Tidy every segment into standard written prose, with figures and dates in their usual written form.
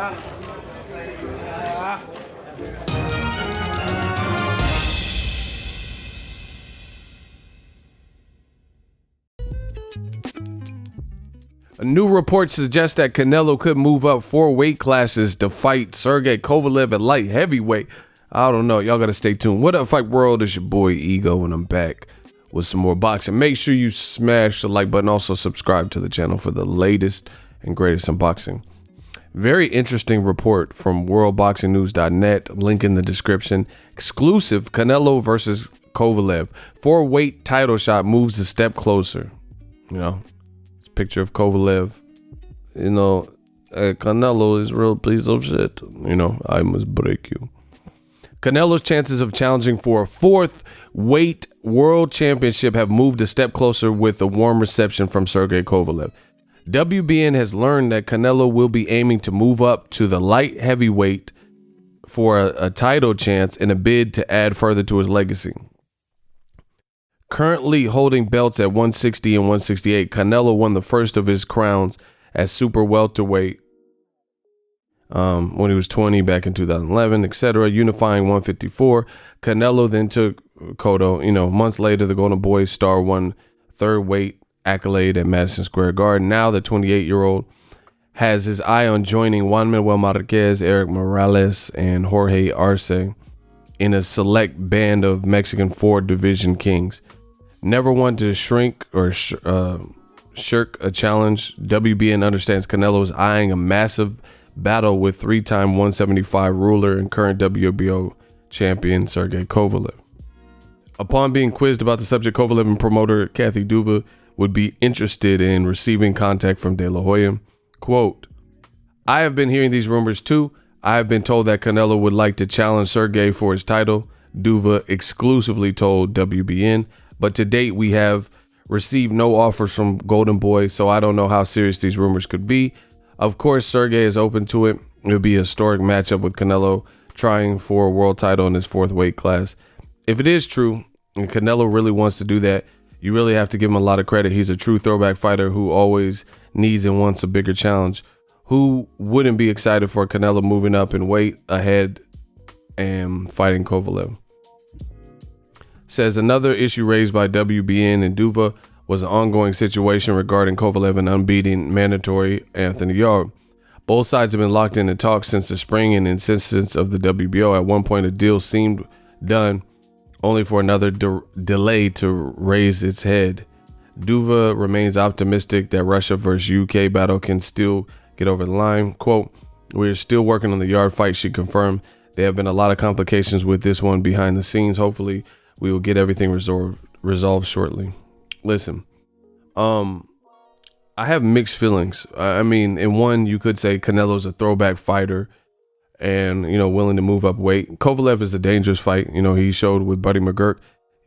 A new report suggests that Canelo could move up 4 weight classes to fight Sergey Kovalev at light heavyweight. I don't know. Y'all got to stay tuned. What up, Fight World? It's your boy Ego, and I'm back with some more boxing. Make sure you smash the like button. Also, subscribe to the channel for the latest and greatest in boxing. Very interesting report from worldboxingnews.net. Link in the description. Exclusive: Canelo versus Kovalev. 4 weight title shot moves a step closer. You know. Picture of Kovalev, Canelo is a real piece of shit. I must break you. Canelo's chances of challenging for a 4th weight world championship have moved a step closer with a warm reception from Sergey Kovalev. WBN has learned that Canelo will be aiming to move up to the light heavyweight for a title chance in a bid to add further to his legacy. Currently holding belts at 160 and 168, Canelo won the first of his crowns at super welterweight when he was 20 back in 2011, etc. Unifying 154. Canelo then took Cotto. Months later, the Golden Boy star won 3rd weight accolade at Madison Square Garden. Now the 28-year-old has his eye on joining Juan Manuel Marquez, Eric Morales, and Jorge Arce in a select band of Mexican 4 division kings. Never one to shrink or shirk a challenge, WBN understands Canelo is eyeing a massive battle with 3-time 175 ruler and current WBO champion Sergey Kovalev. Upon being quizzed about the subject, Kovalev and promoter Kathy Duva would be interested in receiving contact from De La Hoya. Quote, "I have been hearing these rumors too. I have been told that Canelo would like to challenge Sergey for his title," Duva exclusively told WBN. "But to date, we have received no offers from Golden Boy, so I don't know how serious these rumors could be. Of course, Sergey is open to it. It would be a historic matchup with Canelo trying for a world title in his 4th weight class. If it is true, and Canelo really wants to do that, you really have to give him a lot of credit. He's a true throwback fighter who always needs and wants a bigger challenge. Who wouldn't be excited for Canelo moving up in weight ahead and fighting Kovalev?" Says another issue raised by WBN and Duva was an ongoing situation regarding Kovalev and unbeaten mandatory Anthony Yarde. Both sides have been locked in talks since the spring and insistence of the WBO. At one point, a deal seemed done, only for another delay to raise its head. Duva remains optimistic that Russia versus UK battle can still get over the line. Quote, "We're still working on the Yarde fight," she confirmed. "There have been a lot of complications with this one behind the scenes. Hopefully, we will get everything resolved shortly." Listen, I have mixed feelings. I mean, in one, you could say Canelo's a throwback fighter and, willing to move up weight. Kovalev is a dangerous fight. He showed with Buddy McGurk.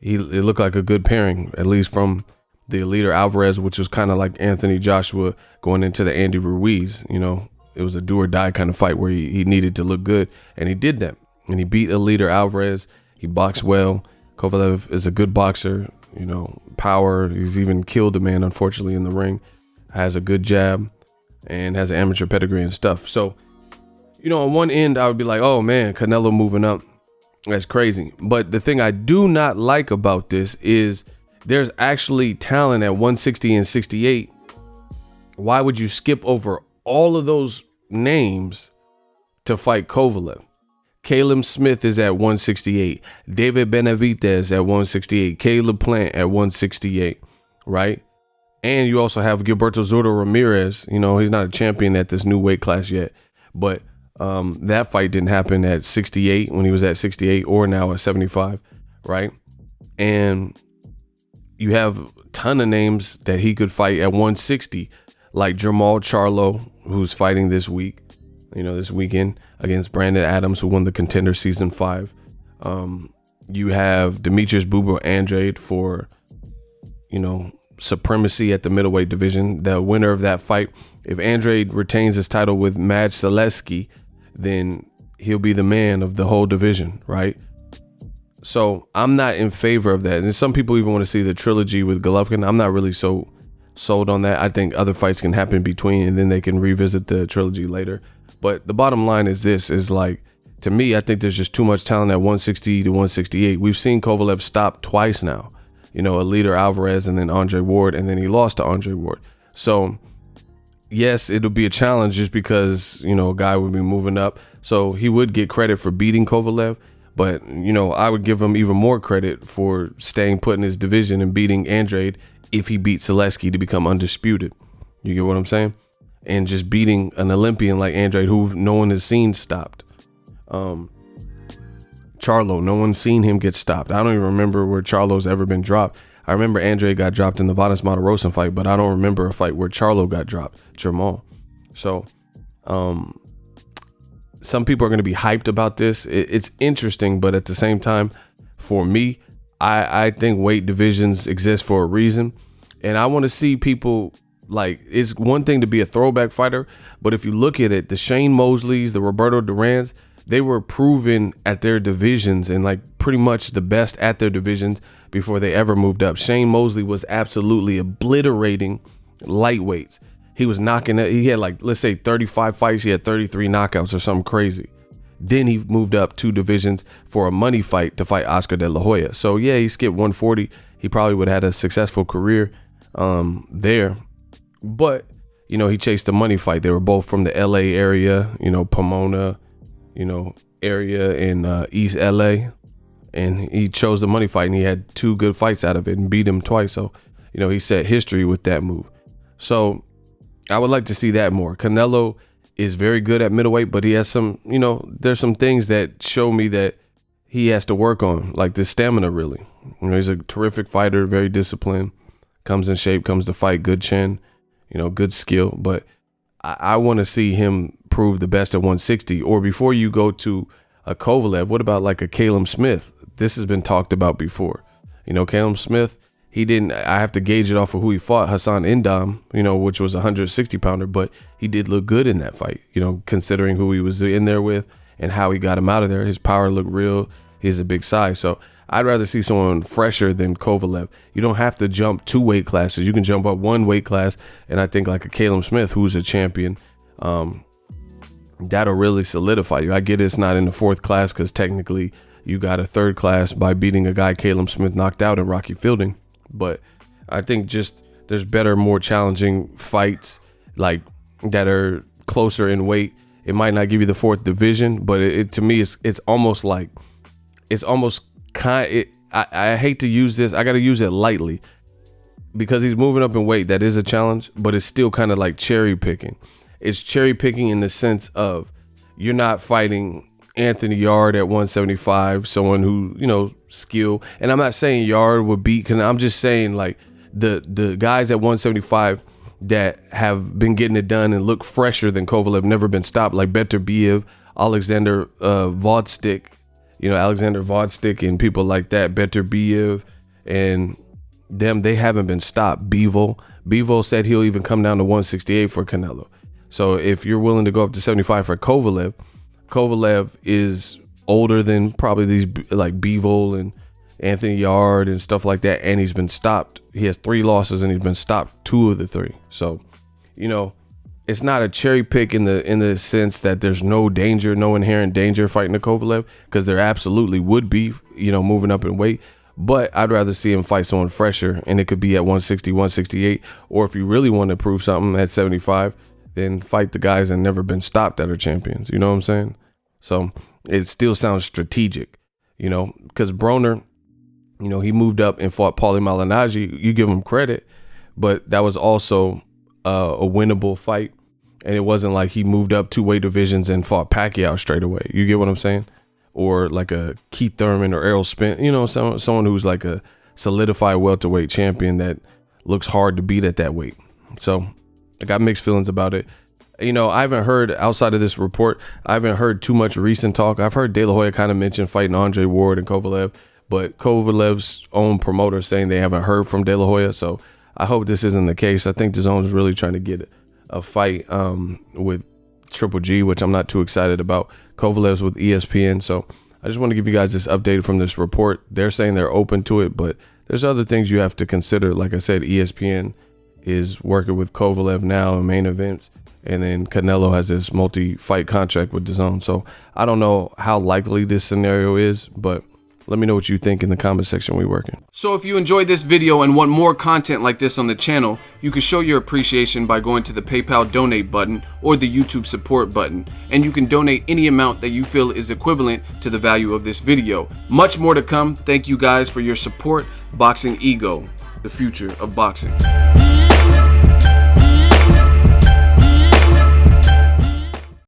It looked like a good pairing, at least from the leader Alvarez, which was kind of like Anthony Joshua going into the Andy Ruiz. It was a do or die kind of fight where he needed to look good, and he did that. And he beat a leader Alvarez. He boxed well. Kovalev is a good boxer, power. He's even killed a man, unfortunately, in the ring. Has a good jab and has an amateur pedigree and stuff. So, on one end, I would be like, oh man, Canelo moving up. That's crazy. But the thing I do not like about this is there's actually talent at 160 and 68. Why would you skip over all of those names to fight Kovalev? Caleb Smith is at 168. David Benavidez at 168. Caleb Plant at 168, right? And you also have Gilberto Zurdo Ramirez. He's not a champion at this new weight class yet, but that fight didn't happen at 68 when he was at 68 or now at 75, right? And you have a ton of names that he could fight at 160, like Jamal Charlo, who's fighting this week. This weekend against Brandon Adams, who won the Contender Season 5. You have Demetrius Bubba Andrade for, supremacy at the middleweight division. The winner of that fight, if Andrade retains his title with Maj Selesky, then he'll be the man of the whole division, right? So I'm not in favor of that. And some people even want to see the trilogy with Golovkin. I'm not really so sold on that. I think other fights can happen between, and then they can revisit the trilogy later. But the bottom line is this, is like, to me, I think there's just too much talent at 160 to 168. We've seen Kovalev stop twice now, you know, a leader Alvarez and then Andre Ward, and then he lost to Andre Ward. So yes, it'll be a challenge just because, you know, a guy would be moving up. So he would get credit for beating Kovalev, but, you know, I would give him even more credit for staying put in his division and beating Andrade if he beat Zaleski to become undisputed. You get what I'm saying? And just beating an Olympian like Andrade, who no one has seen stopped. Charlo, no one's seen him get stopped. I don't even remember where Charlo's ever been dropped. I remember Andrade got dropped in the Vadas Matarosan fight, but I don't remember a fight where Charlo got dropped. Jamal. So, some people are going to be hyped about this. It's interesting, but at the same time, for me, I think weight divisions exist for a reason. And I want to see people, like, it's one thing to be a throwback fighter, but if you look at it, the Shane Mosleys, the Roberto Durans, they were proven at their divisions and like pretty much the best at their divisions before they ever moved up. Shane Mosley was absolutely obliterating lightweights. He was knocking it. He had, like, let's say 35 fights. He had 33 knockouts or something crazy. Then he moved up 2 divisions for a money fight to fight Oscar De La Hoya. So yeah, he skipped 140. He probably would have had a successful career there. But, you know, he chased the money fight. They were both from the LA area, you know, Pomona, you know, area in East LA. And he chose the money fight, and he had 2 good fights out of it and beat him twice. So, you know, he set history with that move. So I would like to see that more. Canelo is very good at middleweight, but he has some, you know, there's some things that show me that he has to work on, like the stamina, really. You know, he's a terrific fighter, very disciplined, comes in shape, comes to fight, good chin, you know, good skill. But I want to see him prove the best at 160. Or before you go to a Kovalev, what about like a Caleb Smith? This has been talked about before. You know, Caleb Smith, I have to gauge it off of who he fought, Hassan Indam, you know, which was a 160 pounder, but he did look good in that fight, you know, considering who he was in there with and how he got him out of there. His power looked real. He's a big size. So I'd rather see someone fresher than Kovalev. You don't have to jump 2 weight classes. You can jump up 1 weight class. And I think like a Caleb Smith, who's a champion, that'll really solidify you. I get it's not in the 4th class because technically you got a 3rd class by beating a guy Caleb Smith knocked out in Rocky Fielding. But I think just there's better, more challenging fights like that are closer in weight. It might not give you the 4th division, but to me, it's almost like, it's almost I hate to use this. I got to use it lightly because he's moving up in weight. That is a challenge, but it's still kind of like cherry picking. It's cherry picking in the sense of you're not fighting Anthony Yard at 175, someone who, you know, skill. And I'm not saying Yard would beat, I'm just saying like the guys at 175 that have been getting it done and look fresher than Kovalev, never been stopped, like Beterbiev, Alexander Vodstik, you know, Alexander Vodstik and people like that, Beterbiev and them, they haven't been stopped. Bivol said he'll even come down to 168 for Canelo. So if you're willing to go up to 75 for Kovalev is older than probably these like Bivol and Anthony Yard and stuff like that, and he's been stopped. He has 3 losses and he's been stopped 2 of the 3. So, you know, it's not a cherry pick in the sense that there's no danger, no inherent danger fighting a Kovalev, because there absolutely would be, you know, moving up in weight. But I'd rather see him fight someone fresher, and it could be at 160, 168, or if you really want to prove something at 75, then fight the guys that never been stopped that are champions. You know what I'm saying? So it still sounds strategic, you know, because Broner, you know, he moved up and fought Paulie Malignaggi. You give him credit, but that was also a winnable fight. And it wasn't like he moved up 2 weight divisions and fought Pacquiao straight away. You get what I'm saying? Or like a Keith Thurman or Errol Spence, you know, someone who's like a solidified welterweight champion that looks hard to beat at that weight. So I got mixed feelings about it. You know, I haven't heard, outside of this report, I haven't heard too much recent talk. I've heard De La Hoya kind of mention fighting Andre Ward and Kovalev, but Kovalev's own promoter saying they haven't heard from De La Hoya. So I hope this isn't the case. I think DAZN's really trying to get a fight with Triple G, which I'm not too excited about. Kovalev's with ESPN. So I just want to give you guys this update from this report. They're saying they're open to it, but there's other things you have to consider. Like I said, ESPN is working with Kovalev now in main events. and then Canelo has this multi-fight contract with DAZN. So I don't know how likely this scenario is, but let me know what you think in the comment section we working. So if you enjoyed this video and want more content like this on the channel, you can show your appreciation by going to the PayPal donate button or the YouTube support button, and you can donate any amount that you feel is equivalent to the value of this video. Much more to come. Thank you guys for your support. Boxingego, the future of boxing.